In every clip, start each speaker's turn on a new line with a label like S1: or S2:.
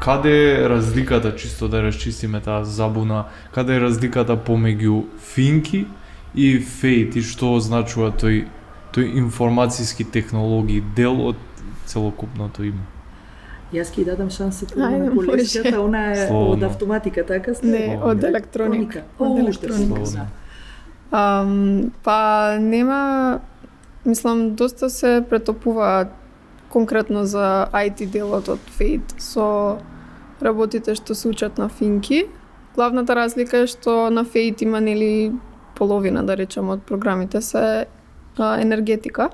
S1: каде е разликата, чисто да расчистиме таа забуна, каде е разликата помеѓу финки и фейт и што означува тој информацијски технологии, дел од целокупното име?
S2: Јас ќе дадам шанса на колешката, она е од автоматика, така сте?
S3: Не, од електроника.
S2: Од електроника.
S3: Па нема, мислам, доста се претопува конкретно за IT делот од фейт со работите што се учат на финки. Главната разлика е што на фейт има нели половина, да речем, од програмите се енергетика.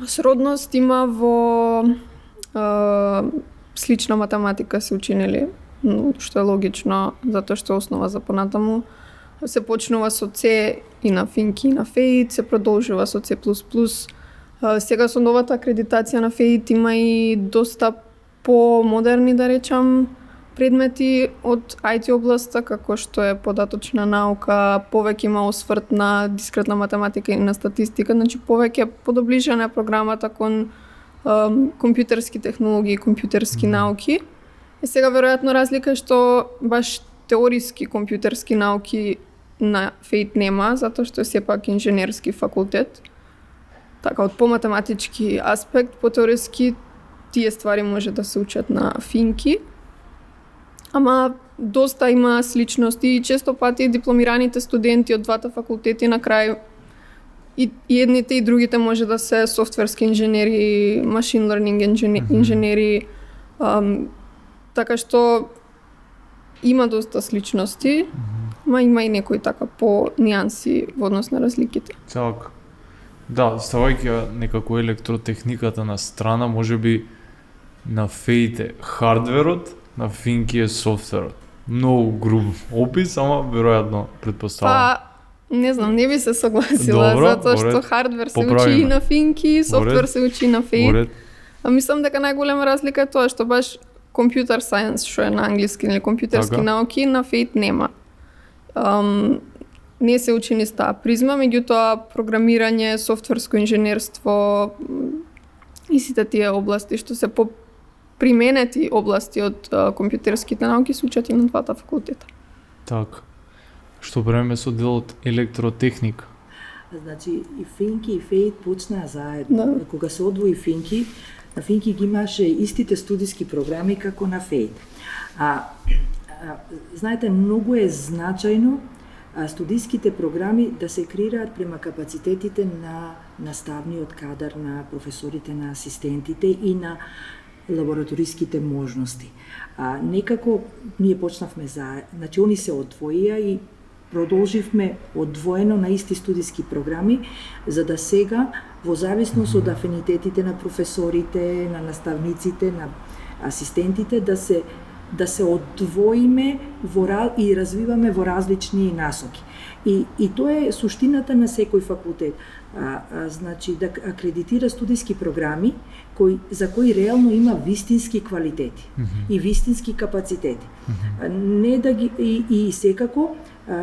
S3: Сродност има во слична математика се учинели, што е логично, затоа што е основа за понатаму. Се почнува со C и на финки и на фейт, се продолжува со C++. Сега со новата акредитација на фейт има и доста по-модерни, да речам, предмети од IT областа, како што е податочна наука, повеќе има осврт на дискретна математика и на статистика, значи повеќе подоближена програмата кон компјутерски технологии, компјутерски науки. И сега веројатно разлика е што баш теориски компјутерски науки на фейт нема, затоа што е сепак инженерски факултет. Така, од по-математички аспект, по-теориски тие ствари може да се учат на финки. Ама доста има сличности и често пати дипломираните студенти од двата факултети на крај и едните и другите може да се софтверски инженери, машин лернинг инженери, така што има доста сличности, ма има и некои така по нијанси во однос на разликите.
S1: Так. Да, ставајќи некако електротехниката на страна, можеби на фейт е хардверот, на финки е софтверот. Многу груб опис, ама веројатно претпоставам.
S3: Па, не знам, не би се согласила, затоа што хардвер се учи и на финки, софтвер се учи на фейт. А мислам дека најголема разлика е тоа што баш computer science, што е на англиски, или компјутерски науки, на фейт нема. Не се учи ни таа призма, меѓутоа програмирање, софтверско инженерство и сите тие области што се применети области од компјутерските науки се учат и на двата факултета.
S1: Так. Што време со делот електротехника?
S2: Значи, и финки и фейт почнаа заедно. Кога се одвои финки, на финки ги имаше истите студиски програми како на фейт. Знаете, многу е значајно студиските програми да се креираат према капацитетите на наставниот кадар, на професорите, на асистентите и на лабораториските можности. Некако ние почнавме значи они се одвоија и продолживме одвоено на исти студиски програми, за да сега во зависност од афинитетите на професорите, на наставниците, на асистентите да се одвоиме и развиваме во различни насоки. И тоа е суштината на секој факултет. Значи да акредитира студиски програми за кои реално има вистински квалитети и вистински капацитети. Не да ги и секако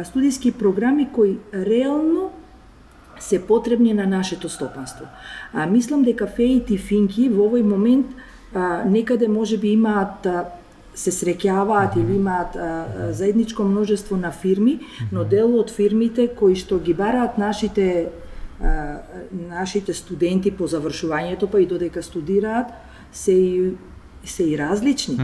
S2: студиски програми кои реално се потребни на нашето стопанство. Мислам дека фейт и финки во овој момент некаде можеби имаат се среќаваат или имаат заедничко множество на фирми, но дел од фирмите кои што ги бараат нашите студенти по завршувањето, па и додека студираат, се и различни.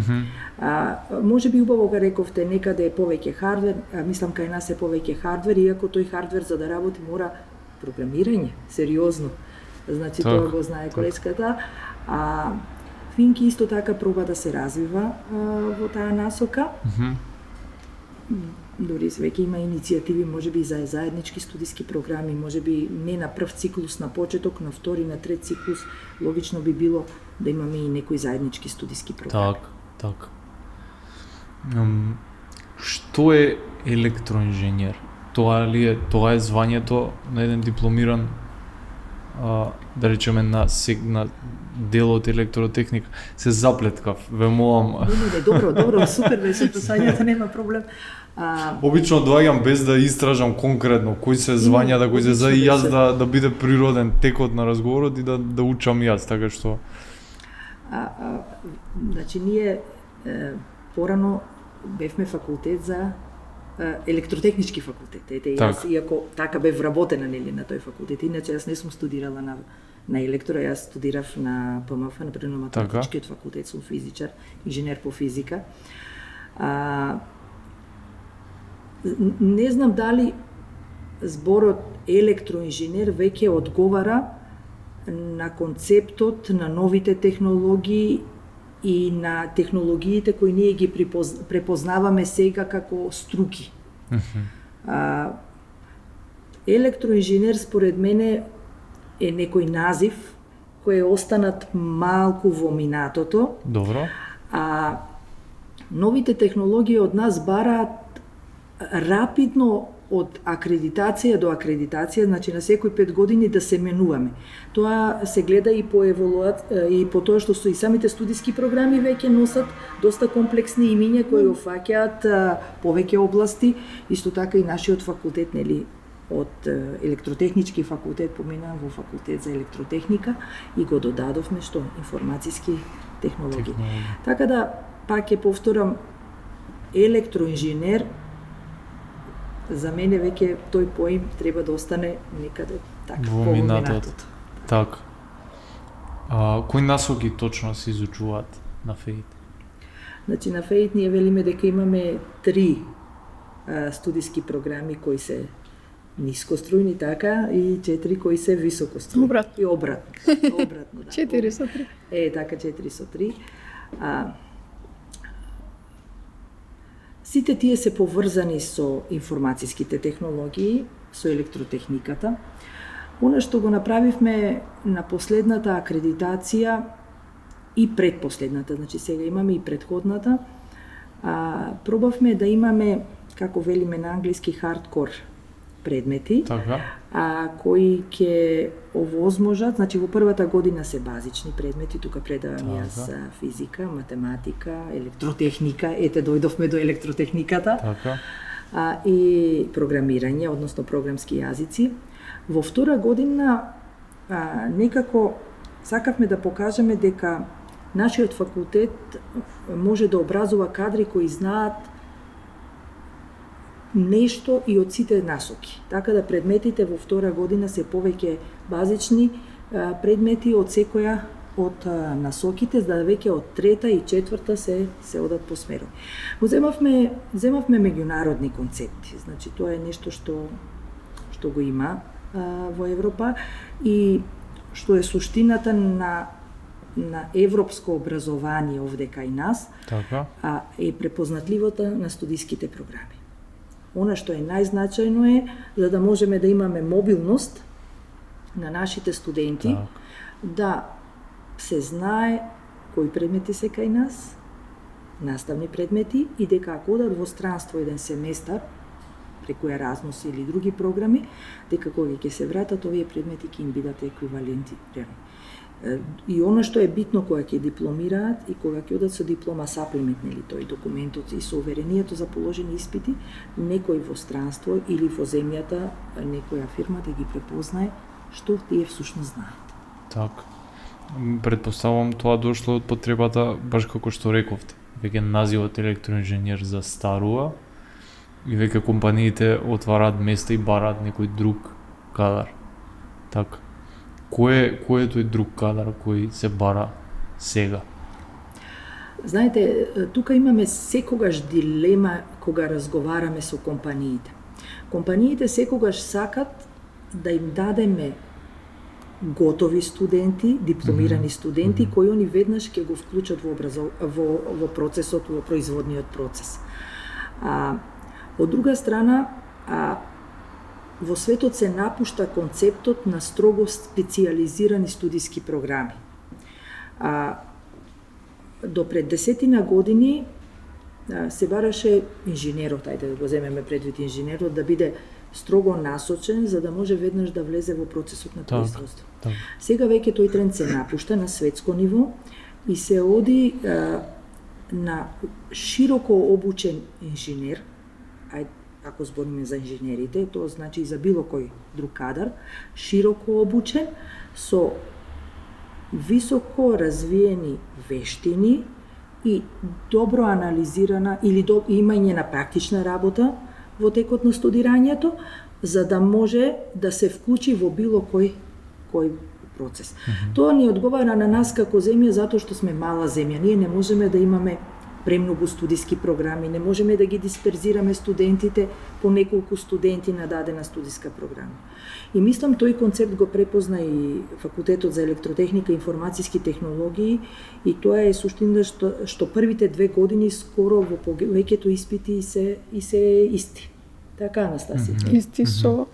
S2: Може би убаво га рековте, некаде е повеќе хардвер, мислам кај нас е повеќе хардвер, иако тој хардвер за да работи мора програмирање, сериозно. Значи тоа го знае колешката. Финки исто така проба да се развива во таа насока. Дори веќе има иницијативи, можеби за заеднички студиски програми, можеби не на прв циклус на почеток, на втори, на трет циклус, логично би било да имаме и некои заеднички студиски програми.
S1: Так. Што е електроинженер? Тоа е звањето на еден дипломиран да речеме на дел од електротехника. Се заплеткав, ве молам.
S2: Не, добро, супер беше прашањето, нема проблем.
S1: Обично доаѓам без да истражам конкретно кои се звањата, кои се за и јас да биде природен текот на разговорот и да учам јас, така што
S2: Значи, ние порано бевме факултет за електротехнички факултет. Ете, јас, иако така бев вработена на тој факултет, иначе јас не сум студирала на електро, јас студирав на ПМФ, на природно-математичкиот факултет, сум физичар, инженер по физика. Не знам дали зборот електроинженер веќе одговара на концептот на новите технологии и на технологиите кои ние ги препознаваме сега како струки. Електроинженер според мене е некој назив кој е останат малку во минатото.
S1: Добро.
S2: Новите технологии од нас бараат рапидно од акредитација до акредитација, значи на секои 5 години да се менуваме. Тоа се гледа и по и по тоа што и самите студиски програми веќе носат доста комплексни имиња кои офаќаат повеќе области, исто така и нашиот факултет, нели, од електротехнички факултет помина во факултет за електротехника и го додадовме што информациски технологии. Така да пак ќе повторам, електроинженер за мене веќе тој поим треба да остане некаде така во минатото.
S1: Така. Кои насоки точно се изучуваат на ФЕИТ?
S2: Значи на ФЕИТ ние велиме дека имаме 3 студиски програми кои се нискострујни, така, и 4 кои се високострујни.
S3: Обратно.
S2: И обратно, да.
S3: 4 со 3.
S2: Така, 4 со 3. Сите тие се поврзани со информатиските технологии, со електротехниката. Она што го направивме на последната акредитација и предпоследната, значи сега имаме и предходната, пробавме да имаме, како велиме на англиски, хардкор предмети, кои ќе овозможат, значи во првата година се базични предмети, тука предавам јас физика, математика, електротехника, ете дојдовме до електротехниката, и програмирање, односно програмски јазици. Во втора година некако сакавме да покажеме дека нашиот факултет може да образува кадри кои знаат нешто и од сите насоки. Така да предметите во втора година се повеќе базични предмети од секоја од насоките, за да веќе од трета и четврта се одат по смерови. Земавме меѓународни концепти, значи тоа е нешто што го има во Европа и што е суштината на европско образование овде кај нас, е препознатливота на студиските програми. Она што е најзначајно е за да можеме да имаме мобилност на нашите студенти, да се знае кои предмети се кај нас, наставни предмети, и дека ако одат во странство еден семестар, преку Еразмус или други програми, дека кога ќе се вратат, овие предмети ќе им бидат еквиваленти. И она што е битно кога ќе дипломираат и кога ќе одат со диплома саплимент, нели, тој документот и со уверението за положени испити, некој во странство или во земјата, некоја фирма да ги препознае што тие всушност знаат.
S1: Така. Предпоставам тоа дошло од потребата, баш како што рековте. Веќе називот електроинженер застарува и веќе компаниите отвараат места и бараат некој друг кадар. Така. Кој е тој друг кадар кој се бара сега?
S2: Знаете, тука имаме секогаш дилема кога разговараме со компаниите. Компаниите секогаш сакат да им дадеме готови студенти, дипломирани студенти, кои они веднаш ќе го вклучат во процесот, во производниот процес. Од друга страна, во светот се напушта концептот на строго специјализирани студиски програми. До пред 10 години се бараше инженерот, ајде да го земеме предвид инженерот, да биде строго насочен за да може веднаш да влезе во процесот на производство. Сега веќе тој тренд се напушта на светско ниво и се оди на широко обучен инженер, ако збориме за инженерите, тоа значи и за било кој друг кадар, широко обучен, со високо развиени вештини и добро анализирана или имање на практична работа во текот на студирањето, за да може да се вклучи во било кој процес. Тоа ни одговара на нас како земја затоа што сме мала земја. Ние не можеме да имаме премногу студиски програми, не можеме да ги дисперзираме студентите по неколку студенти на дадена студиска програма. И мислам тој концепт го препозна и Факултетот за електротехника и информацијски технологии, и тоа е суштина што првите 2 години скоро во повеќето испити се исти. Така, Анастасија?
S3: Исти со...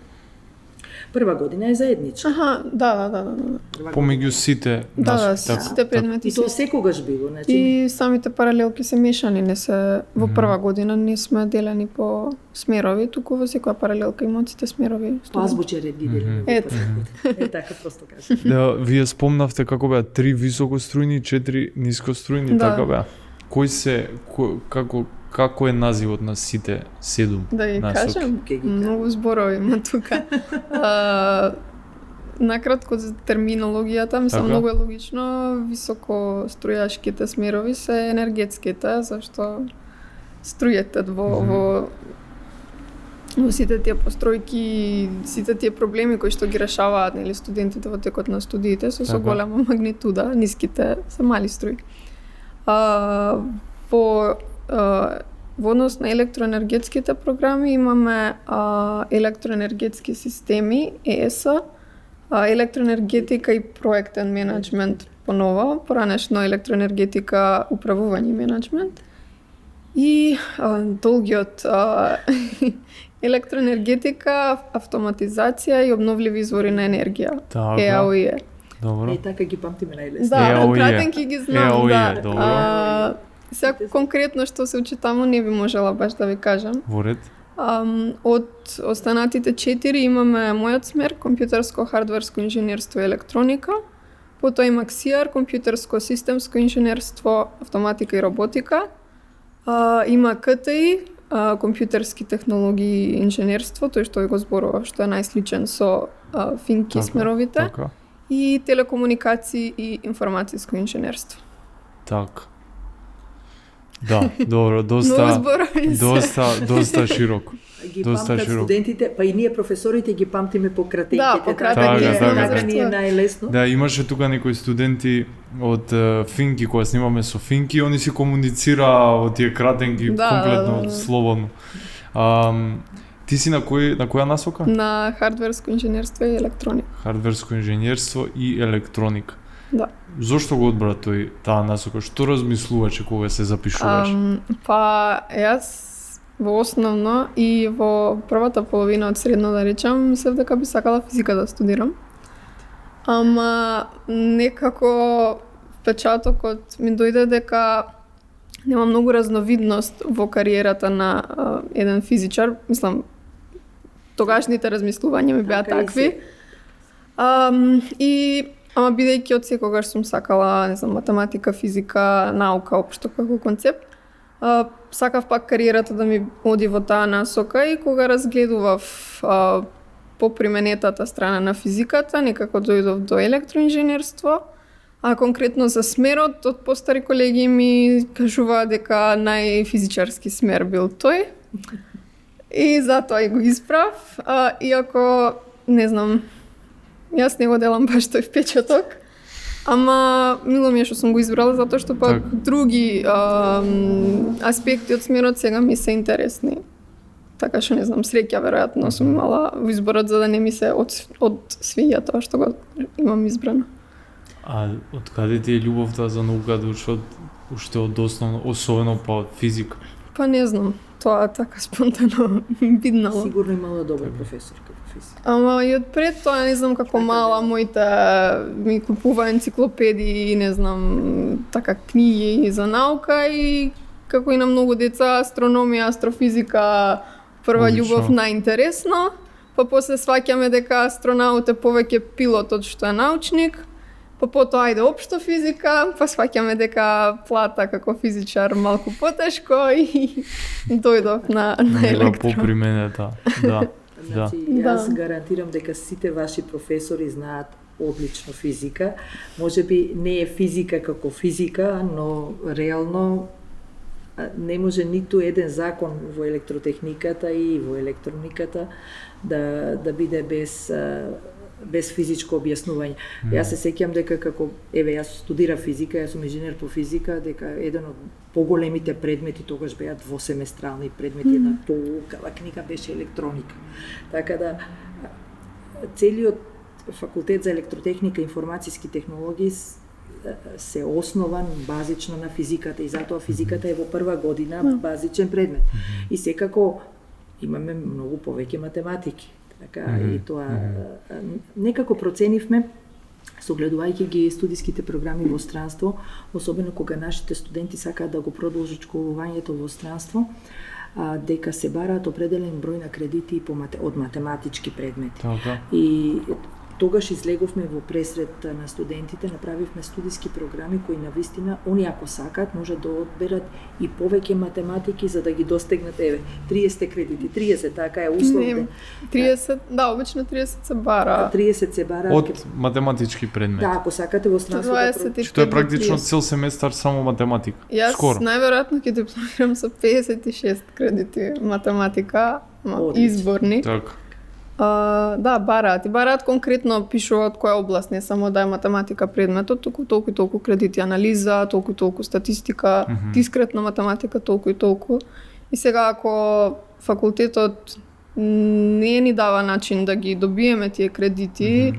S2: Прва година е заедничка.
S3: Аха, да.
S1: Помеѓу сите
S3: сите предмети.
S2: И тоа секогаш било, значи.
S3: И самите паралелки се мешани, не се во прва година не сме делени по смерови, туку во секоја паралелка има сите смерови.
S2: По азбучен ред ги делиме.
S3: Ето.
S2: Така просто кажам.
S1: Да, вие спомнавте како беа 3 високострујни, 4 нискострујни,
S3: Да.
S1: така беа. Како е називот на сите 7?
S3: Да ги
S1: насоки?
S3: кажам,
S2: Ке ги
S3: многу зборови има тука. Накратко за терминологијата, мислам
S1: Така.
S3: многу е логично, високострујашките смерови се енергетските, зашто струјата во сите тие постројки, сите тие проблеми кои што ги решаваат нели студентите во текот на студиите со
S1: Така.
S3: голема магнитуда, ниските се мали струи. Во однос на електроенергетските програми имаме електроенергетски системи, ЕС, електроенергетика и проектен менеджмент понова, поранешно електроенергетика, управување и менеджмент. И долгиот електроенергетика, автоматизација и обновливи извори на енергија.
S1: Така.
S3: ЕАОИ.
S1: Добро.
S2: И така ги памтиме најлесно.
S3: Да,
S1: ЕАОИ.
S3: кратенки ги знам,
S1: ЕАОИ,
S3: да.
S1: добро.
S3: Сега конкретно што се учи таму не би можела баш да ви кажам.
S1: Во ред.
S3: Од останатите 4 имаме мојот смер, компјутерско, хардверско инженерство и електроника. Потоа има КСИАР, компјутерско системско инженерство, автоматика и роботика. Има КТИ, компјутерски технологии и инженерство, тој што го зборував, што е најсличен со финки смеровите.
S1: Така.
S3: И телекомуникации и информацијско инженерство.
S1: Така. Да, добро,
S3: Многу
S1: доста
S3: зборови се.
S1: доста широко.
S2: Ги
S1: Доста
S2: памтат
S1: широко.
S2: студентите, па и ние професорите ги памтиме по кратенките.
S3: Да, по
S2: така
S3: кратенките,
S2: така ни е
S3: така.
S2: најлесно.
S1: Да, имаше тука некои студенти од финки, кога снимаме со финки, они си комуницираа од тие кратенки
S3: Да,
S1: комплетно
S3: да.
S1: слободно. Ти си на која насока?
S3: На хардверско инженерство и електроника.
S1: Хардверско инженерство и електроника.
S3: Да.
S1: Зошто го одбра таа насока? Што размислуваше кога се запишуваше?
S3: Па јас во основно и во првата половина од средно да речам, мислев дека би сакала физика да студирам. Ама некако впечатокот ми дојде дека нема многу разновидност во кариерата на еден физичар. Мислам, тогашните размислувања ми беа
S2: Така и
S3: такви. Ама бидејќи од секогаш сум сакала, не знам, математика, физика, наука општо како концепт, сакав пак кариерата да ми оди во таа насока и кога разгледував по применетата страна на физиката, некако дојдов до електроинженерство, а конкретно за смерот, од постари колеги ми кажуваа дека најфизичарски смер бил тој. И затоа и го исправ, иако, не знам, јас не го делам баш тој впечаток, ама мило ми е што сум го избрала затоа што пак други аспекти од смерот сега ми се интересни. Така што не знам, среќа веројатно сум имала во изборот за да не ми се одсвија тоа што го имам избрано.
S1: А од каде ти е љубовта за наука да учиш уште од основно, особено па од физика?
S3: Па не знам, тоа така спонтано биднало.
S2: Сигурно имала добар професор како физика.
S3: Ама и од пред тоа не знам како мала моите ми купува енциклопедии, не знам, така книги за наука и како и на многу деца астрономија, астрофизика прва
S1: Одлично.
S3: љубов најинтересно, па после сваќаме дека астронаут е повеќе пилот од што е научник, па потоа ајде општо физика, па сваќаме дека плата како физичар малку потешко и дојдов на
S1: Нема
S3: електро.
S1: поприменета, да.
S2: Значи,
S3: Да.
S2: јас гарантирам дека сите ваши професори знаат одлично физика. Можеби не е физика како физика, но реално не може ниту еден закон во електротехниката и во електрониката да биде без физичко објаснување. Јас се сеќам дека како јас студирав физика, јас сум инженер по физика, дека еден од поголемите предмети тогаш беа двосеместрални предмети, една толкава книга беше електроника. Така да целиот факултет за електротехника и информациски технологии се основан базично на физиката и затоа физиката е во прва година базичен предмет. И секако имаме многу повеќе математики. Така и тоа некако проценивме согледувајќи ги студиските програми во странство, особено кога нашите студенти сакаат да го продолжат школувањето во странство, дека се бараат определен број на кредити од математички предмети.
S1: Така.
S2: И тогаш излеговме во пресред на студентите, направивме студиски програми кои навистина, они ако сакаат, можат да одберат и повеќе математики за да ги достигнат 30 кредити, 30, така е условно.
S3: 30, да, обично 30 се бара.
S2: 30 се бара
S1: од математички предмети.
S2: Да, ако сакате во странство.
S1: Што е практично цел семестар само математика.
S3: Јас
S1: скоро.
S3: најверојатно ќе дипломирам со 56 кредити математика, изборни.
S1: Така.
S3: Да, бараат конкретно пишуваат која област, не само да е математика предметот, туку толку и толку кредити анализа, толку и толку статистика, дискретна математика, толку и толку. И сега ако факултетот не ни дава начин да ги добиеме тие кредити,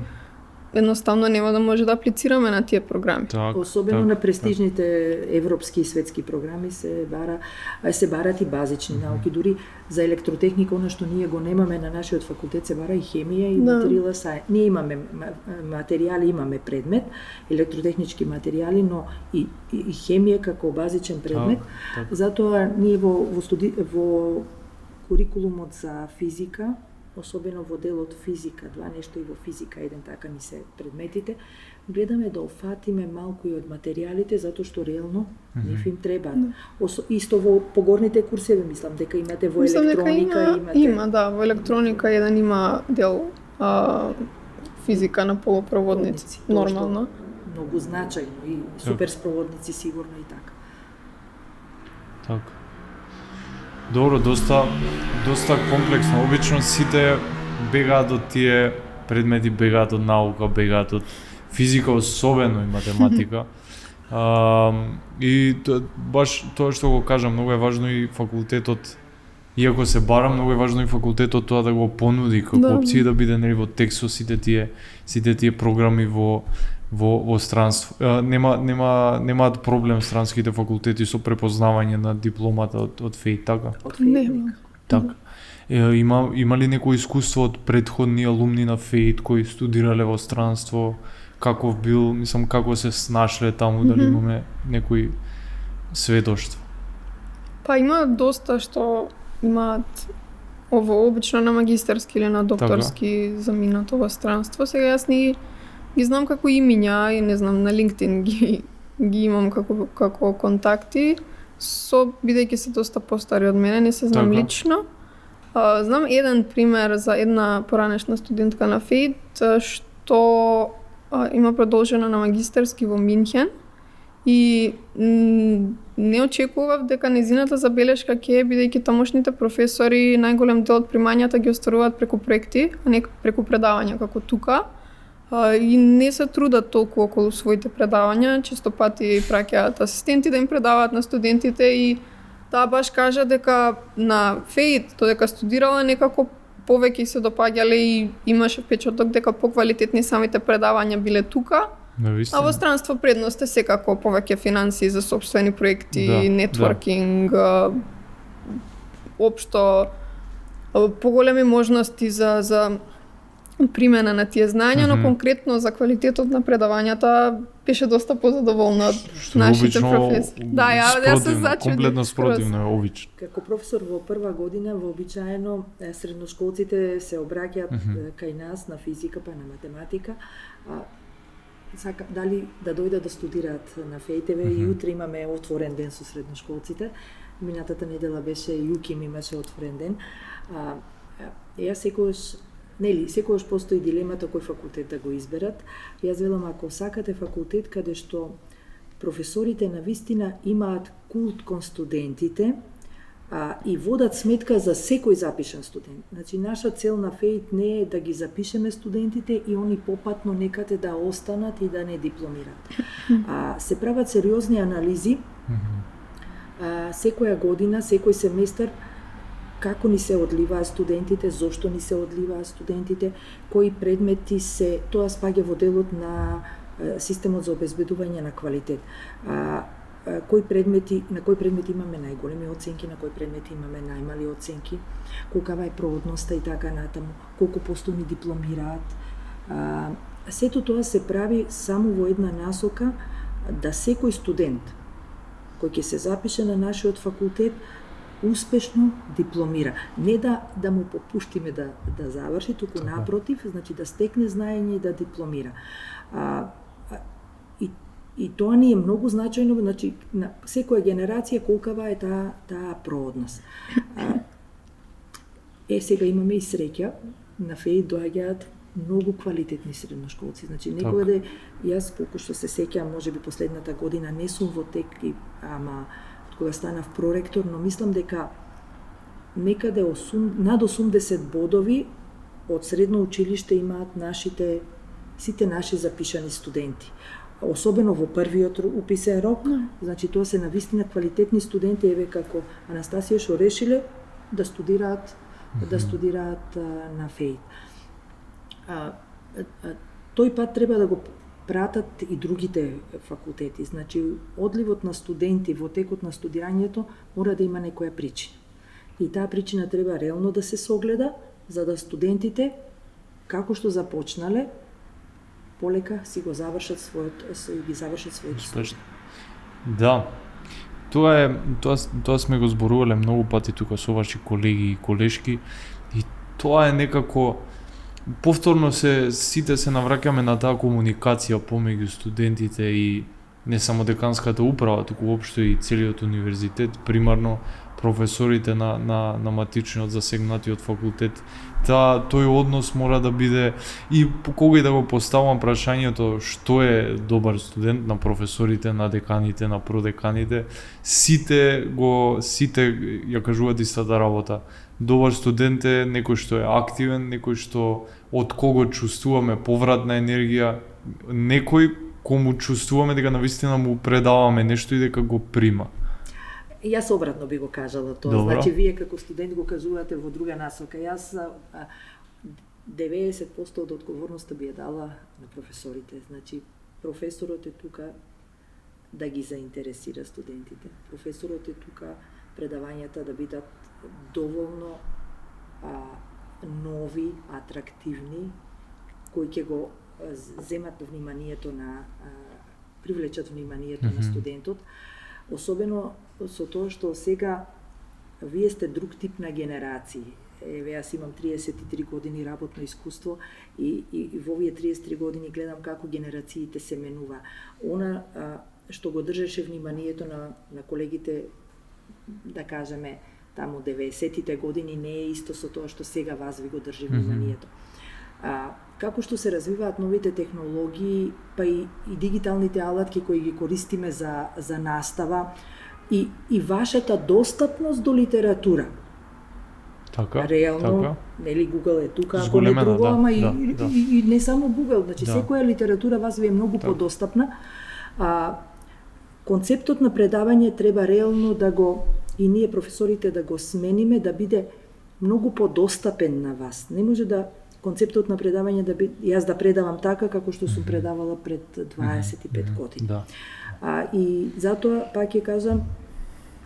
S3: едноставно нема да може да аплицираме на тие програми.
S2: Особено на престижните европски и светски програми се барат и базични науки. Дури за електротехника, она што ние го немаме на нашиот факултет, се бара и хемија и материјала сајенс. Ние имаме материјали, имаме предмет, електротехнички материјали, но и хемија како базичен предмет. Затоа ние во курикулумот за физика, особено во делот физика, два нешто и во физика, еден така ни се предметите, гледаме да офатиме малку и од материјалите, затоа што реално нив им треба. Исто во погорните курсеви, мислам, дека имате во електроника.
S3: Има, да, во електроника еден има дел физика на полупроводници, нормално.
S2: Многу значајно и суперспроводници сигурно и така.
S1: Така. Добро, доста комплексно. Обично сите бегаат од тие предмети, бегаат од наука, бегаат од физика, особено и математика. И баш тоа што го кажам, многу е важно и факултетот, иако се бара, многу е важно и факултетот тоа да го понуди како опција да биде во текст со сите тие програми во странство. Немаат проблем странските факултети со препознавање на дипломата од ФЕИ, така?
S3: Нема.
S1: Така. Има ли некој искуство од претходни алумни на ФЕИ кои студирале во странство? Каков бил, мислам, како се снашле таму, дали имаме некои сведоштва?
S3: Па има доста што имаат ово обично на магистарски или на докторски заминато во странство. Сега јас ги знам како имиња и не знам на LinkedIn ги имам како контакти, бидејќи се доста постари од мене, не се знам лично. Знам еден пример за една поранешна студентка на ФЕИ што има продолжено на магистарски во Минхен и не очекував дека нејзината забелешка ќе бидејќи тамошните професори најголем дел од примањата ги остваруваат преку проекти, а не преку предавања како тука. И не се трудат толку околу своите предавања, често пати праќаат асистенти да им предаваат на студентите и таа баш кажа дека на ФЕИ, додека студирала, некако повеќе се допаѓале и имаше впечаток дека поквалитетни самите предавања биле тука. А во странство предност е секако повеќе финансии за сопствени проекти, нетворкинг, општо поголеми можности за примена на тие знања, но конкретно за квалитетот на предавањата беше доста позадоволна од нашите професори. Да, јас се зачудив.
S1: Комплетно спротивно е обично.
S2: Како професор во прва година, вообичаено средношколците се обраќаат кај нас на физика па на математика, дали да дојдат да студираат на ФЕИ-TV и утре имаме отворен ден со средношколците. Минатата недела беше ЮКИМ имаше отворен ден. Јас секогаш нели, секогаш постои дилемата кој факултет да го изберат. Јас велам, ако сакате факултет каде што професорите на вистина имаат култ кон студентите, и водат сметка за секој запишан студент. Значи, наша цел на ФЕИТ не е да ги запишеме студентите и они попатно некаде да останат и да не дипломираат. Се прават сериозни анализи, секоја година, секој семестар, како ни се одливаат студентите, зошто ни се одливаат студентите, кои предмети се, тоа спаѓа во делот на системот за обезбедување на квалитет. На кои предмети имаме најголеми оценки, на кои предмети имаме најмали оценки, колкава е проводноста и така натаму, колку посто ни дипломираат. Сето тоа се прави само во една насока, да секој студент кој ќе се запише на нашиот факултет успешно дипломира. Не да му попуштиме да заврши, туку напротив, значи да стекне знаење и да дипломира. И тоа ни е многу значајно, значи на секоја генерација колкава е таа проводност. Сега имаме и среќа, на ФЕИ доаѓаат многу квалитетни средношколци. Значи некојде, јас колку што се сеќавам, можеби последната година не сум во тек, ама кога станав проректор, но мислам дека некаде над 80 бодови од средно училиште имаат сите наши запишани студенти. Особено во првиот уписен рок, значи тоа се навистина квалитетни студенти, еве како Анастасија што решиле да студираат на ФЕИТ. Тој пат треба да го пратат и другите факултети. Значи, одливот на студенти во текот на студирањето мора да има некоја причина. И таа причина треба реално да се согледа, за да студентите, како што започнале, полека си го завршат својот студij.
S1: Да. Тоа сме го зборувале многу пати тука со ваши колеги и колешки, и тоа е некако повторно сите се навраќаме на таа комуникација помеѓу студентите и не само деканската управа, туку воопшто и целиот универзитет, примарно професорите на матичниот засегнатиот факултет. Тој однос мора да биде, и кога и да го поставам прашањето што е добар студент, на професорите, на деканите, на продеканите, сите ја кажуваат истата работа. Добар студент е некој што е активен, некој што од кого чувствуваме повратна енергија, некој кому чувствуваме дека навистина му предаваме нешто и дека го прима.
S2: Јас обратно би го кажала тоа.
S1: Добро.
S2: Значи, вие како студент го кажувате во друга насока. Јас 90% од одговорноста би ја дала на професорите. Значи, професорот е тука да ги заинтересира студентите. Професорот е тука предавањата да бидат доволно нови, атрактивни, кои ќе го земат вниманието привлечат вниманието на студентот. Особено со тоа што сега вие сте друг тип на генерации. Еве, јас имам 33 години работно искуство и во овие 33 години гледам како генерациите се менува. Она што го држеше вниманието на колегите, да кажеме, таму 90-тите години, не е исто со тоа што сега вас ви го држи вниманието. Како што се развиваат новите технологии, па и дигиталните алатки кои ги користиме за настава, и вашата достапност до литература.
S1: Така,
S2: реално, нели Google е тука, ако не друго, ама и не само Google, значи секоја литература вас ви е многу подостапна. Концептот на предавање треба реално да го, и ние професорите да го смениме, да биде многу подостапен на вас. Не може да концептот на предавање јас да предавам така како што сум предавала пред 25 години. И затоа пак ќе кажам,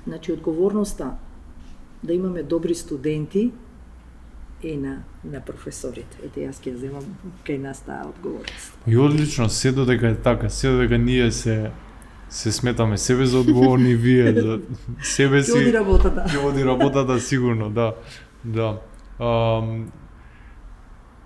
S2: значи одговорноста да имаме добри студенти е на професорите. Ете, јас ќе земам кај нас таа одговорност.
S1: И одлично, се додека е така, се додека ние се сметаме себе за одговорни, вие за себе си.
S2: Ќе оди работата.
S1: Ќе оди работата сигурно, да.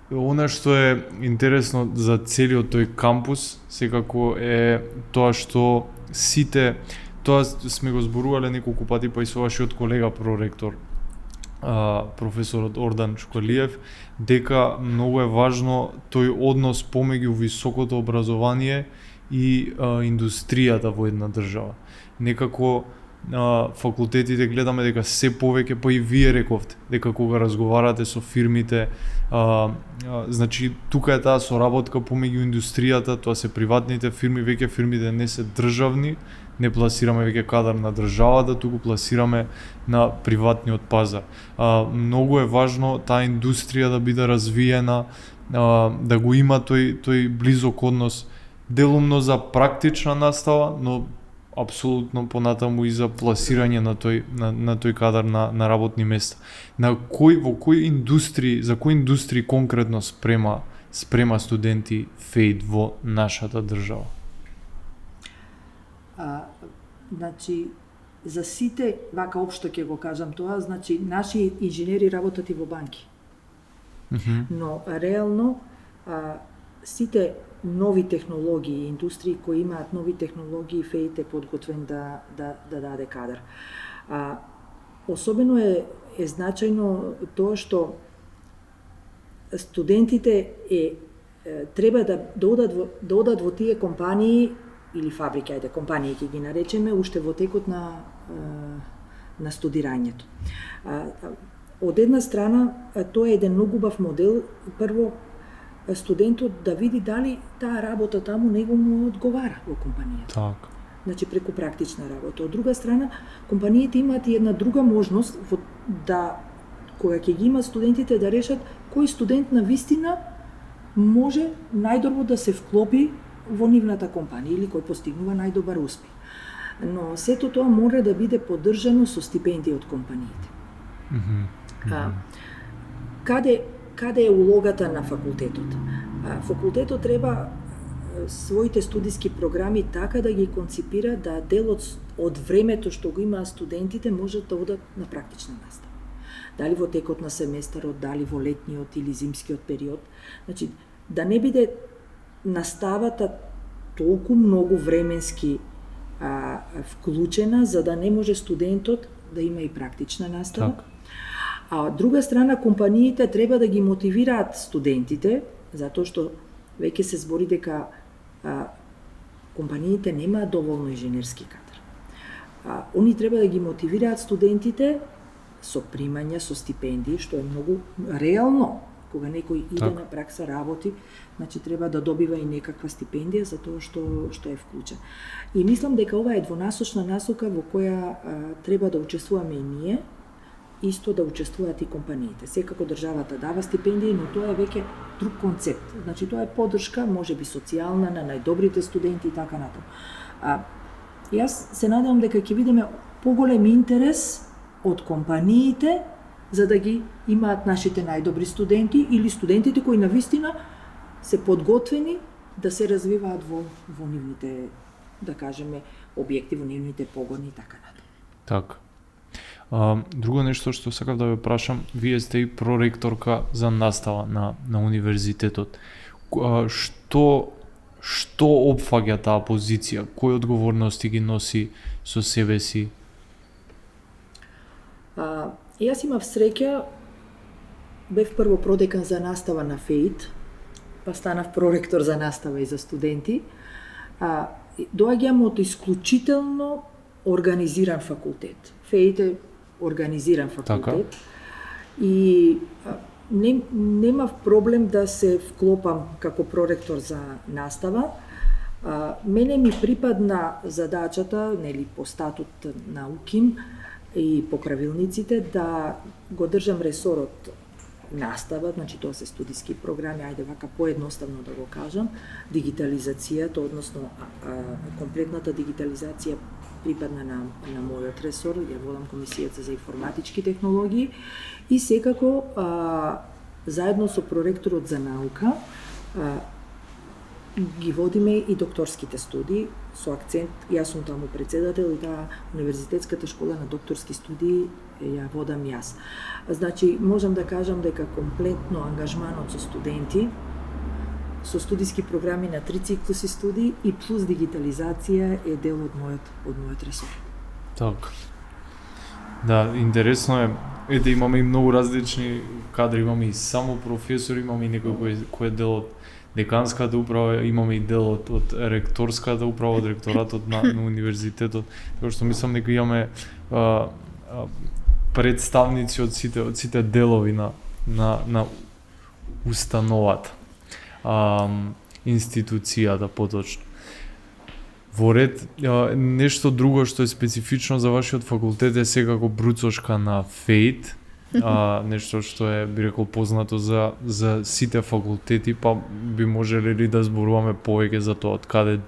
S1: Она што е интересно за целиот тој кампус, секако е тоа што сите, тоа сме го зборувале неколку пати па и со вашиот колега проректор, професорот Ордан Чукалиев, дека многу е важно тој однос помеѓу високото образование и индустријата во една држава. Некако факултетите гледаме дека се повеќе, па и вие рековте, дека кога разговарате со фирмите, значи тука е таа соработка помеѓу индустријата, тоа се приватните фирми, веќе фирмите не се државни, не пласираме веќе кадар на државата, туку пласираме на приватниот пазар. Многу е важно таа индустрија да биде развиена, да го има тој близок однос, делумно за практична настава, но апсолутно понатаму и за пласирање на тој кадар на работни места. За кои индустрии конкретно спрема студенти ФЕИД во нашата држава?
S2: Значи, за сите, вака општо ќе го кажам тоа, значи, наши инженери работат и во банки. Но, реално, сите нови технологии, индустрии кои имаат нови технологии, ФЕИТ е подготвен да даде кадар. Особено е значајно тоа што студентите треба да одат во тие компании или фабрики, компании ќе ги наречеме, уште во текот на студирањето. Од една страна, тоа е еден многу убав модел. Прво, студентот да види дали таа работа таму него му одговара во компанијата.
S1: Так.
S2: Значи преку практична работа. Од друга страна, компаниите имаат и една друга можност да кога ќе ги имат студентите да решат кој студент на вистина може најдобро да се вклопи во нивната компанија или кој постигнува најдобар успех. Но сето тоа мора да биде поддржано со стипендии од компаниите. Каде е улогата на факултетот? Факултетот треба своите студиски програми така да ги конципира да делот од времето што го имаат студентите можат да одат на практична настава. Дали во текот на семестарот, дали во летниот или зимскиот период. Значи, да не биде наставата толку многу временски вклучена, за да не може студентот да има и практична настава.
S1: Так.
S2: А од друга страна, компаниите треба да ги мотивираат студентите, затоа што веќе се збори дека компаниите немаат доволно инженерски кадар. Они треба да ги мотивираат студентите со примања, со стипендии, што е многу реално. Кога некој иде на пракса, работи, значи треба да добива и некаква стипендија за тоа што е вклучен. И мислам дека ова е двонасочна насока во која треба да учествуваме и ние, исто да учествуваат и компаниите. Секако државата дава стипендии, но тоа е веќе друг концепт. Значи тоа е поддршка, можеби социјална, на најдобрите студенти и така натаму. Јас се надевам дека ќе видиме поголем интерес од компаниите за да ги имаат нашите најдобри студенти или студентите кои навистина се подготвени да се развиваат во нивните, да кажеме, објекти, во нивните погони и така натаму.
S1: Так. Друго нешто што сакав да ве прашам, вие сте и проректорка за настава на универзитетот. Што опфаќа таа позиција? Кои одговорности ги носи со себе си?
S2: Јас имав среќа, бев прво продекан за настава на ФЕИТ, па станав проректор за настава и за студенти. Доаѓам од исклучително организиран факултет. ФЕИТ е организиран факултет. Така. И немав проблем да се вклопам како проректор за настава. Мене ми припадна задачата, нели по статут на УКИМ и по правилниците, да го држам ресорот настава, значи тоа се студиски програми, ајде вака поедноставно да го кажам, дигитализацијата, односно комплетната дигитализација припадна на мојот ресор, ја водам Комисијата за информатички технологии и секако заедно со проректорот за наука ги водиме и докторските студии со акцент, јас сум таму председател и таа универзитетската школа на докторски студии ја водам јас. Значи, можам да кажам дека комплетно ангажманот со студенти, со студиски програми на 3 циклуси студии и плюс дигитализација е дел од мојот ресор.
S1: Так. Да, интересно е ете имаме и многу различни кадри, имаме и само професори, имаме и некој кој е дел од деканската управа, имаме и дел од ректорската управа, од ректоратот на универзитетот, така што мислам дека имаме представници од сите делови на установата, институцијата поточно. Во ред, нешто друго што е специфично за вашиот факултет е секако бруцошка на фейт, нешто што е, би рекол, познато за сите факултети, па би можеле ли да зборуваме повеќе за тоа од каде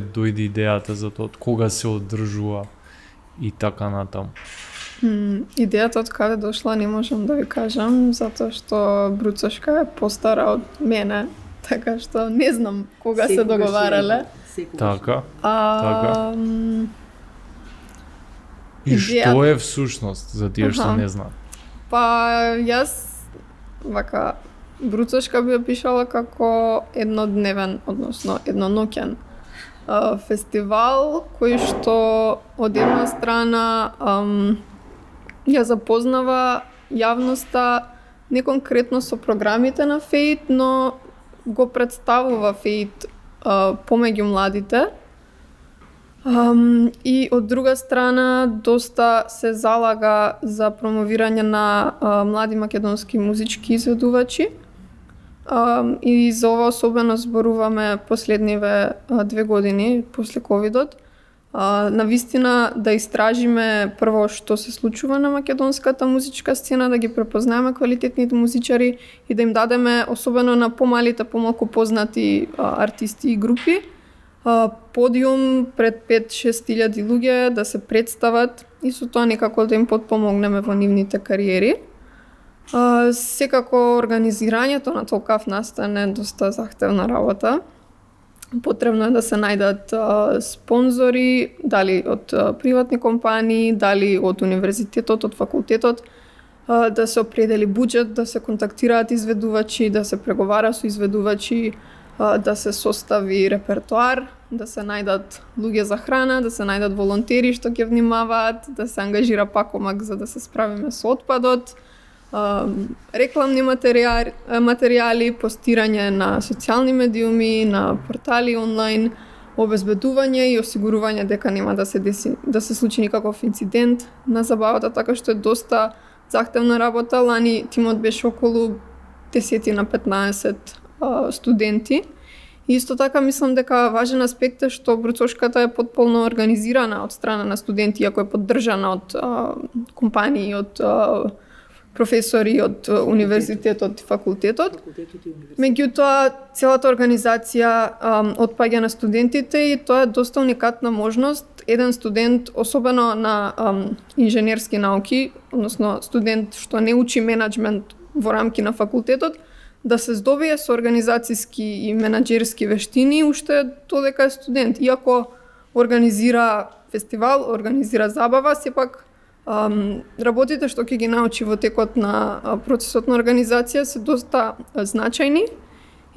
S1: дојде идејата за тоа, од кога се одржува и така натаму.
S3: Идејата од каде дошла не можам да ви кажам, затоа што бруцошка е постара од мене, така што не знам кога се договарале.
S1: Така. И што е всушност за тие што не знаат?
S3: Па јас вака бруцошка би опишала како еднодневен, односно едноноќен фестивал кој што од една страна ја запознава јавноста не конкретно со програмите на фейт, но го представува фейт помеѓу младите. И од друга страна доста се залага за промовирање на млади македонски музички изведувачи. И за ова особено зборуваме последниве 2 години после ковидот. Навистина да истражиме прво што се случува на македонската музичка сцена, да ги препознаеме квалитетните музичари и да им дадеме, особено на помалите, помалку познати артисти и групи, подиум пред 5-6 илјади луѓе да се представат и со тоа некако да им потпомогнеме во нивните кариери. Секако организирањето на толкав настан е доста захтевна работа. Потребно е да се најдат спонзори, дали од приватни компании, дали од универзитетот, од факултетот, да се определи буџет, да се контактираат изведувачи, да се преговара со изведувачи, да се состави репертоар, да се најдат луѓе за храна, да се најдат волонтери што ќе внимаваат, да се ангажира пакомак за да се справиме со отпадот, рекламни материјали, постирање на социјални медиуми, на портали онлайн, обезбедување и осигурување дека нема да се случи никаков инцидент на забавата, така што е доста захтевна работа. Лани тимот беше околу 10 на 15 студенти. И исто така мислам дека важен аспект е што бруцошката е потполно организирана од страна на студенти, иако е поддржана од компании, од професори од универзитетот и факултетот. Меѓутоа, целата организација отпаѓа на студентите и тоа е доста уникатна можност. Еден студент, особено на инженерски науки, односно студент што не учи менаџмент во рамки на факултетот, да се здобие со организацијски и менаџерски вештини уште додека е студент. Иако организира фестивал, организира забава, сепак работите што ќе ги научи во текот на процесот на организација се доста значајни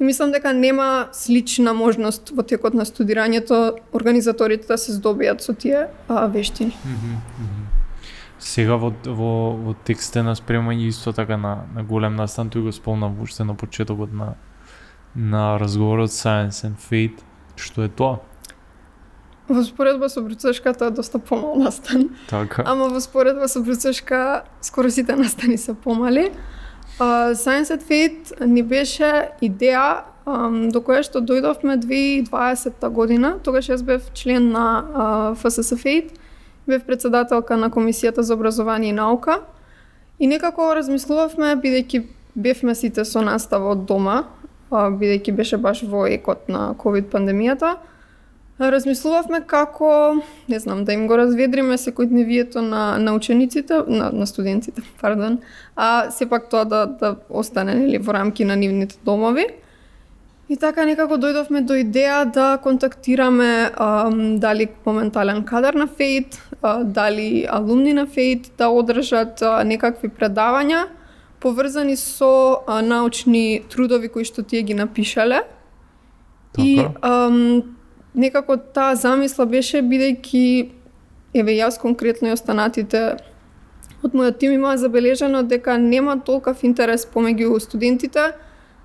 S3: и мислам дека нема слична можност во текот на студирањето организаторите да се здобијат со тие вештини.
S1: Сега во текстте на спремање исто така на голем настан, тој го спомнав уште на почетокот на разговорот Science and Fate. Што е тоа?
S3: Во споредба со бруцошката е доста помал настан.
S1: Така.
S3: Ама во споредба со бруцошка скоро сите настани се помали. Science and Fate ни беше идеја до која што дојдовме 2020 година. Тогаш јас бев член на ФСС Fate, бев председателка на Комисијата за образование и наука. И некако размислувавме, бидејќи бевме сите со настава од дома, бидејќи беше баш во екот на ковид пандемијата, размислувавме како, не знам, да им го разведриме секојдневието на учениците, на студентите, пардон, а сепак тоа да остане нели во рамки на нивните домови. И така некако дојдовме до идеја да контактираме дали моментален кадар на Фейт, дали алумни на Фейт да одржат некакви предавања поврзани со научни трудови кои што тие ги напишале.
S1: Така.
S3: И некако таа замисла беше бидејќи еве јас конкретно и останатите од мојот тим има забележано дека нема толков интерес помеѓу студентите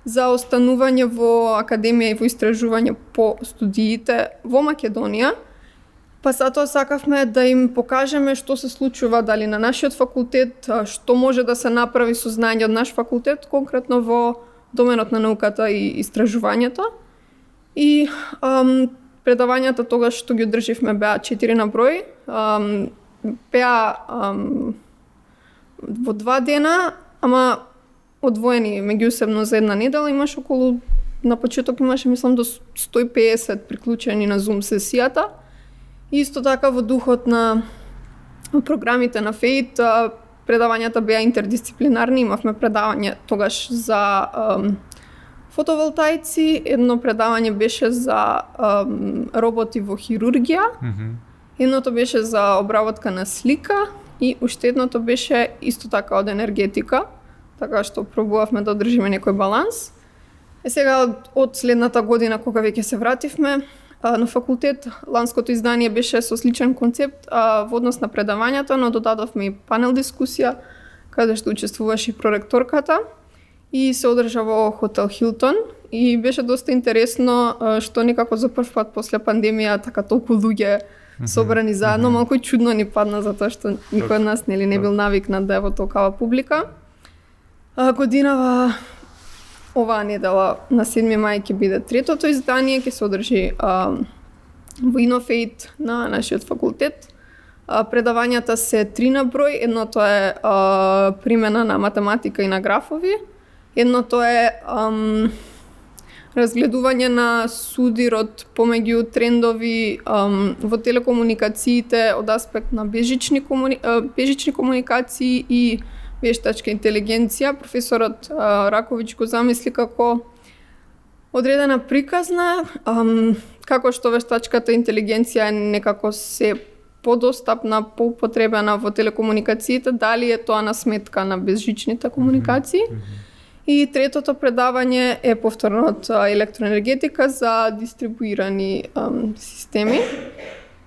S3: за останување во академија и во истражување по студиите во Македонија. Па затоа сакавме да им покажеме што се случува дали на нашиот факултет, што може да се направи со знање од наш факултет, конкретно во доменот на науката и истражувањето. И предавањата тогаш што ги одрживме беа 4 на број. Беа во 2 дена, ама одвоени меѓусебно за една недела. Имаш околу, на почеток имаше мислам до 150 приклучени на Zoom сесијата. И исто така во духот на програмите на ФЕИТ, предавањата беа интердисциплинарни. Имавме предавање тогаш за фотоволтаици, едно предавање беше за роботи во хирургија, едното беше за обработка на слика и уште едното беше исто така од енергетика, така што пробувавме да одржиме некој баланс. Сега од следната година кога веќе се вративме на факултет, ланското издание беше со сличен концепт во однос на предавањата, но додадовме и панел дискусија каде што учествуваше и проректорката и се одржа во хотел Хилтон и беше доста интересно што некако за прв пат после пандемија така толку луѓе собрани заедно, малку чудно ни падна затоа што никој од нас не бил навикнат да е во толкава публика. Годинава оваа недела на 7 мај ќе биде третото издание, ќе се одржи во Инофейт на нашиот факултет. Предавањата се 3 на број, едното е примена на математика и на графови, едното е разгледување на судирот помеѓу трендови во телекомуникациите од аспект на бежични комуникации и вештачка интелигенција. Професорот Раковиќ го замисли како одредена приказна, како што вештачката интелигенција некако се подостапна, поупотребена во телекомуникациите, дали е тоа на сметка на безжичните комуникации. И третото предавање е повторно од електроенергетика за дистрибуирани системи.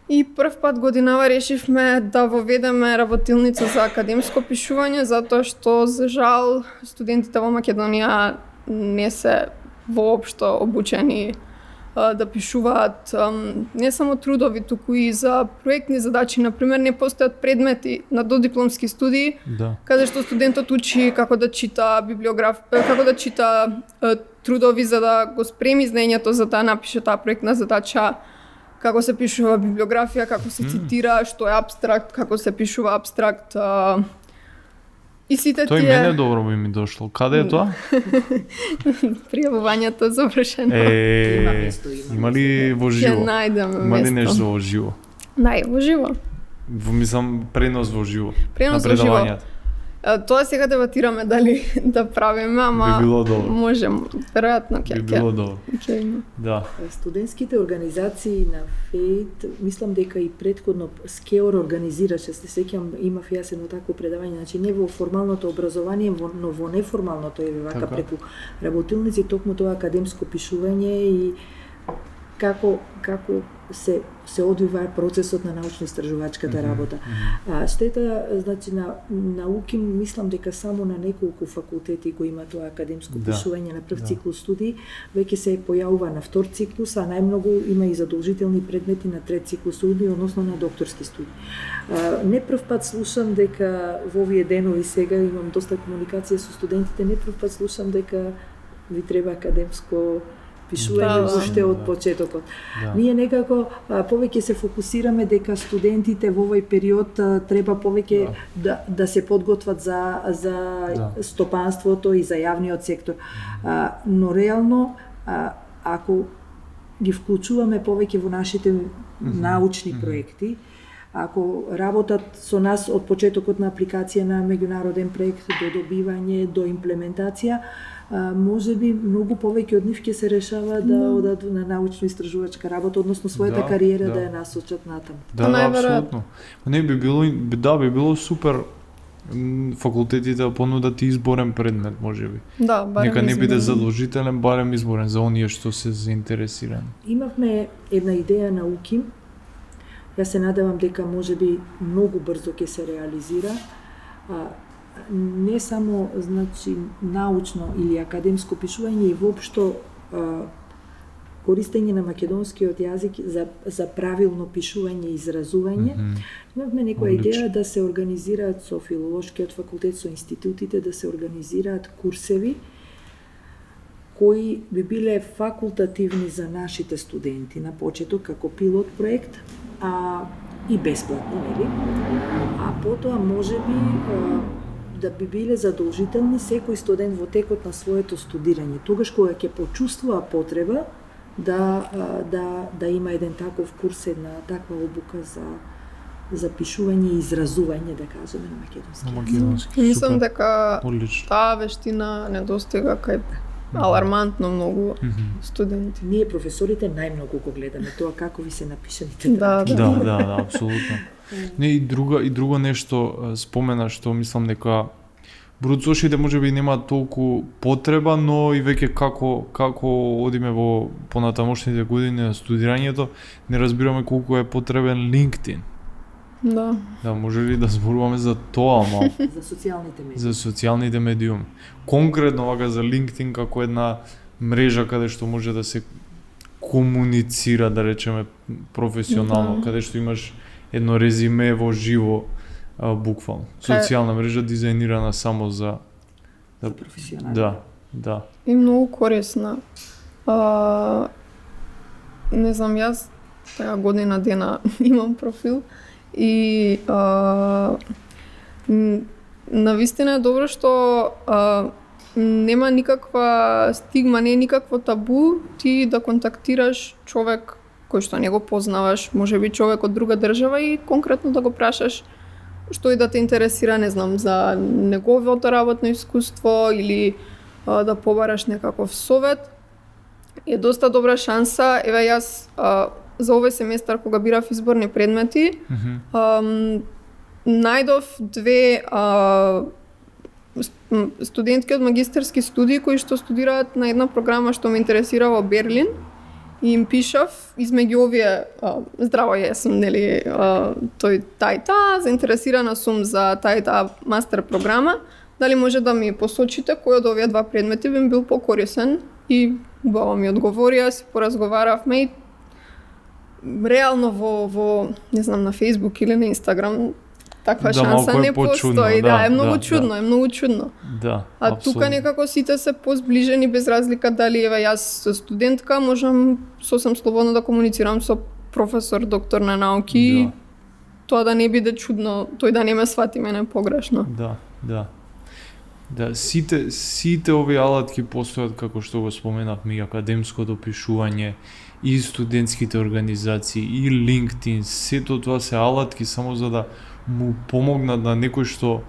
S3: И прв пат годинава решивме да воведеме работилница за академско пишување, затоа што, за жал, студентите во Македонија не се воопшто обучени да пишуваат не само трудови, туку и за проектни задачи. Например, не постојат предмети на додипломски студии, каде што студентот учи како да чита како да чита трудови за да го спреми знаењето за да напише таа проектна задача, како се пишува библиографија, како се цитира, што е абстракт, како се пишува абстракт. И сите
S1: Тој
S3: тие...
S1: мене добро би ми дошло. Каде е тоа?
S3: Пријавувањето завршено.
S1: Има ли во живо?
S3: Ќе најдеме место.
S1: Има ли нешто во живо?
S3: Во живо.
S1: Мислам пренос во живо.
S3: Пренос во живо. Тоа сега дебатираме дали да правиме, ама
S1: би било добро.
S3: Можем, веројатно ќе.
S1: Би било добро. Да.
S2: Студентските организации на ФЕИТ, мислам дека и претходно Скеор организираше, се сеќам, имав јас едно такво предавање, значи не во формалното образование, но во неформалното, вака преку работилници, токму тоа академско пишување и како се одвива процесот на научно-истражувачката работа. Штета, значи, на науки, мислам дека само на неколку факултети го има тоа академско пишување на прв циклус студии, веќе се појавува на втор циклус, а најмногу има и задолжителни предмети на трет циклус студии, односно на докторски студии. Не прв пат слушам дека во овие денови сега имам доста комуникација со студентите, не прв пат слушам дека ви треба академско пишување уште од почетокот. Ние некако повеќе се фокусираме дека студентите во овој период треба повеќе да се подготват за стопанството и за јавниот сектор. Но реално, ако ги вклучуваме повеќе во нашите научни проекти, ако работат со нас од почетокот на апликација на меѓународен проект до добивање, до имплементација, може би многу повеќе од нив ќе се решава да одат на научно-истражувачка работа, односно својата кариера да ја насочат натаму.
S1: Апсолутно. Не би било супер факултетите да понудат изборен предмет, можеби. Нека не биде задолжителен, барем изборен за оние што се заинтересирани.
S2: Имавме една идеја на УКИМ. Јас се надевам дека можеби многу брзо ќе се реализира. не само значи научно или академско пишување и воопшто користење на македонскиот јазик за правилно пишување и изразување. Имавме некоја идеја да се организираат со филолошкиот факултет, со институтите, да се организираат курсеви кои би биле факултативни за нашите студенти на почеток како пилот проект, и бесплатно, нели? А потоа можеби да би биле задолжителни секој студент во текот на своето студирање. Тогаш кога ќе почувствува потреба да има еден таков курс, една таква обука за пишување и изразување, да кажеме, на македонски.
S3: Мислам дека таа вештина недостига кај алармантно многу студенти.
S2: Ние професорите најмногу го гледаме тоа како ви се напишаните.
S1: Да, апсолутно. Не, и друго нешто спомена што мислам дека бруцошите можеби нема толку потреба, но и веќе како одиме во понатамошните години на студирањето, не разбираме колку е потребен LinkedIn.
S3: Да.
S1: Да, може ли да зборуваме за тоа малку?
S2: За социјалните медиуми.
S1: За социјалните медиуми. Конкретно вака за LinkedIn како една мрежа каде што може да се комуницира, да речеме, професионално, каде што имаш едно резиме во живо, буквално. Социјална мрежа дизајнирана само за
S2: професионални.
S1: Да.
S3: И многу корисна. Не знам, јас така година дена имам профил и навистина е добро што нема никаква стигма, не е никакво табу ти да контактираш човек кој што не го познаваш, можеби човек од друга држава и конкретно да го прашаш што и да те интересира, не знам, за неговото работно искуство или да побараш некаков совет. Е доста добра шанса. Еве јас за овој семестар кога бирав изборни предмети, најдов две студентки од магистарски студии кои што студираат на една програма што ме интересира во Берлин. И им пишав измеѓу овие здраво јас сум, нели, тај заинтересирана сум за таа мастер програма, дали може да ми посочите кој од овие два предмети би бил покорисен, и баба ми одговорија, си поразговаравме и реално во не знам, на Facebook или на Instagram таква шанса не постои. Е многу чудно, е многу чудно.
S1: Да,
S3: а тука некако сите се позближени без разлика дали еве јас студентка можам сосем слободно да комуницирам со професор, доктор на науки. Тоа да не биде чудно, тој да не ме свати мене погрешно.
S1: Да, сите овие алатки постојат, како што го споменавме, и академското пишување, и студентските организации, и LinkedIn, сето тоа се алатки само за да му помогнат на некој што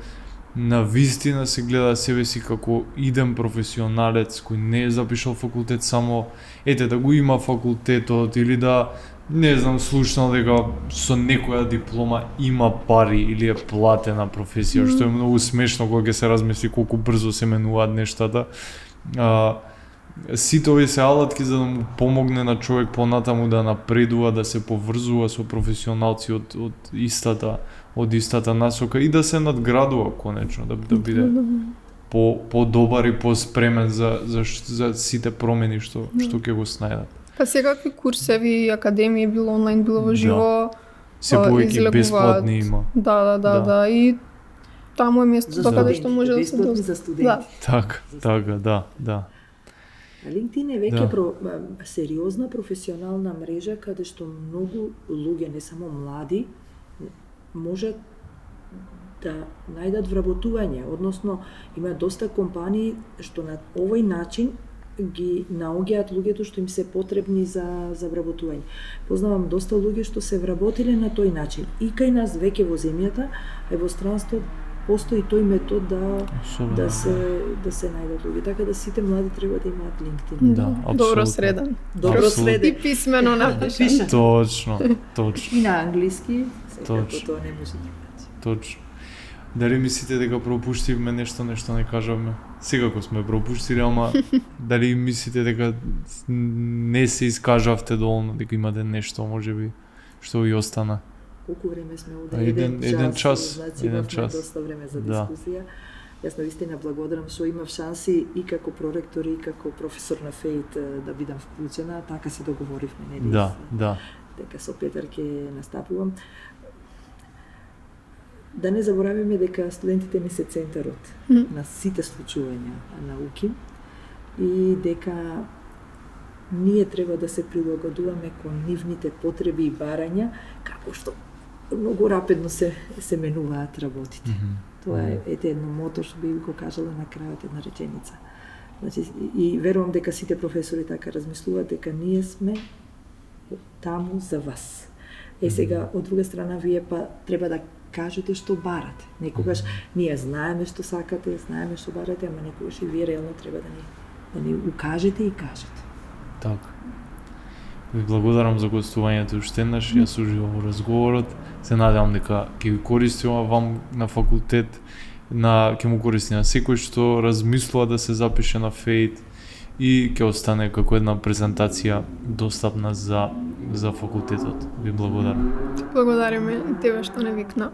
S1: на вистина се гледа себе си како иден професионалец кој не е запишал факултет само да го има факултетот или да не знам слушнал дека со некоја диплома има пари или е платена професија, што е многу смешно кога ќе се размисли колку брзо се менуваат нештата. Сите овие се алатки за да му помогне на човек понатаму да напредува, да се поврзува со професионалци од истата насока и да се надградува конечно, да биде по-добар и по-спремен за сите промени што ќе го снајдат.
S3: Па секакви курсеви, академии, било онлайн, било во живо,
S1: се повеќе бесплатни има.
S3: Да, и таму е место каде што може да се
S2: бесплатни за студенти.
S1: Така, да.
S2: LinkedIn е веќе сериозна професионална мрежа каде што многу луѓе, не само млади, можат да најдат вработување, односно има доста компании што на овој начин ги наоѓаат луѓето што им се потребни за вработување. Познавам доста луѓе што се вработиле на тој начин. И кај нас веќе во земјата, а и во странство постои тој метод да се најдат луѓе. Така да сите млади треба да имаат LinkedIn.
S1: Да,
S3: добро среден. И писмено напишан.
S1: Точно.
S2: И на англиски, секако тоа не може да
S1: Точно. Дали мислите дека пропуштивме нешто не кажавме? Секако сме пропуштили, ама дали мислите дека не се искажавте доволно, дека имате нешто можеби што ви остана?
S2: колку време сме овде?
S1: Еден час.
S2: Значи
S1: Еден
S2: имавме
S1: час.
S2: доста време за
S1: Да.
S2: дискусија. Јас навистина благодарам што имав шанси и како проректор и како професор на ФЕИТ да бидам вклучена, така се договоривме, нели?
S1: Да.
S2: Дека со Петар ќе настапувам. Да не забораваме дека студентите не се центарот на сите случувања науки и дека ние треба да се прилагодуваме кон нивните потреби и барања, како што многу рапидно се менуваат работите. Тоа е едно мото што би го кажала на крајот една реченица. Значи, и верувам дека сите професори така размислуваат, дека ние сме таму за вас. Сега, од друга страна, вие па треба да кажете што барате. Некогаш ние знаеме што сакате, знаеме што барате, ама некогаш и вие реално треба да ни укажете и кажете.
S1: Така. Ви благодарам за гостувањето уште еднаш, јас уживам во разговорот. Се надевам дека ќе ви користи ова вам на факултет, ќе му користи на секој што размислува да се запише на ФЕИТ и ќе остане како една презентација достапна за факултетот. Ви благодарам.
S3: Благодариме и тебе што не викна.